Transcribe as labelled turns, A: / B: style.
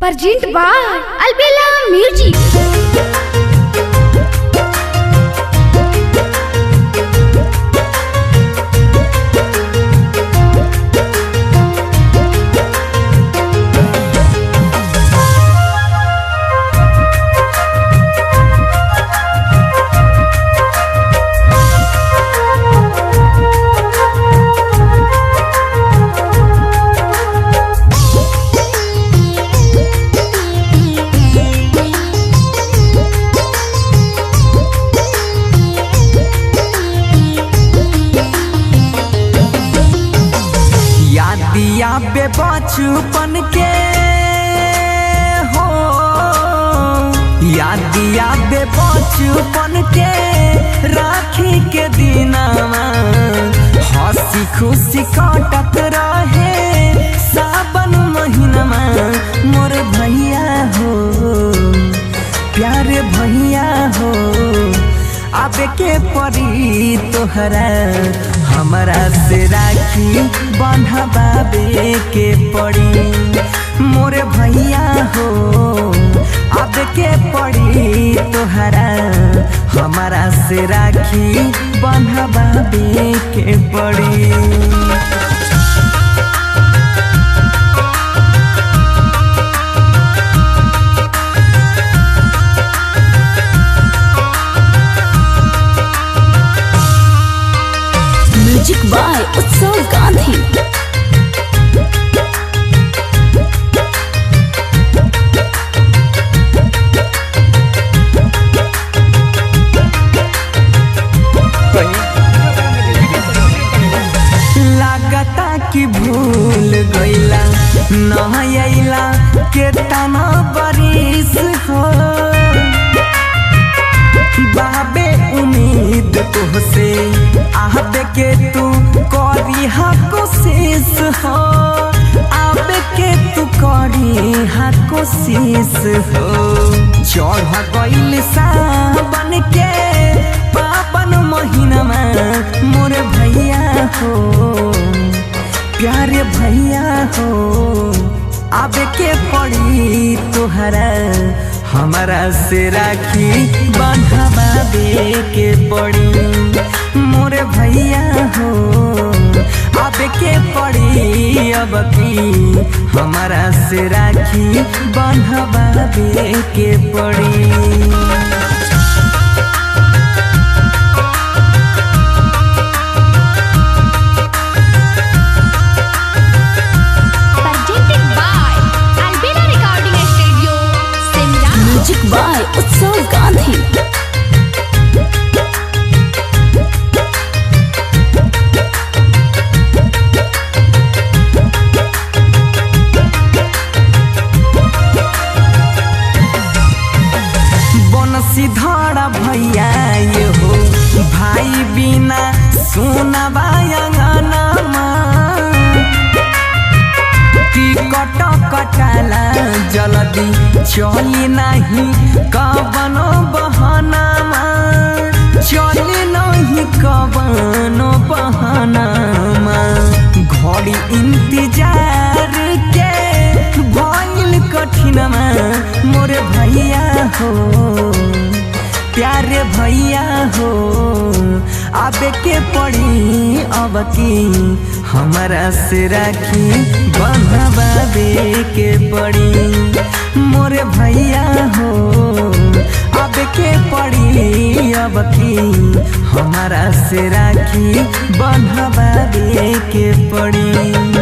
A: Presented by Albella Music.
B: दिया बे बचपन के हो याद दिया बे बचपन के राखी के दिनवा हंसी खुशी कटत रहे सावन महीनमा मोर भैया हो प्यारे भैया हो आबे के परी तोहरा हमरा से राखी बंधवाबे के पड़ी मोरे भैया हो अब के पड़ी तोहरा हमरा से राखी बंधवाबे के पड़ी।
C: म्यूजिक बाय उत्सव गांधी।
B: लागता कि भूल गईला न अइला के तना बरिस हो बाबे उम्मीद तुहसे आबे के तू करी हा कोशिश हो आबे के तू करी हा कोशिश हो चढ़ गइल सावन के पावन महीनमा मोरे भैया हो प्यारे भैया हो आबे के पड़ी तोहरा हमरा से राखी बंधवाबे के पड़ी मोरे भैया हो आबे के पड़ी अब की हमरा से राखी बंधवाबे के पड़ी।
C: म्यूजिक बाय उत्सव गांधी।
B: बनसी धड़ा भैया ये हो भाई बिना सुनबा अंगनमा टिकट कटाला जल्दी चली नहीं कवनो बहानामा चली नहीं कवनो बहानामा घड़ी इंतजार के भइल कठिनमा मोरे भैया हो प्यारे भैया हो आबे के पड़ी अब की हमरा से राखी बंधवाबे के पड़ी मोरे भैया हो अब के पड़ी अब की हमरा से राखी बंधवाबे के पड़ी।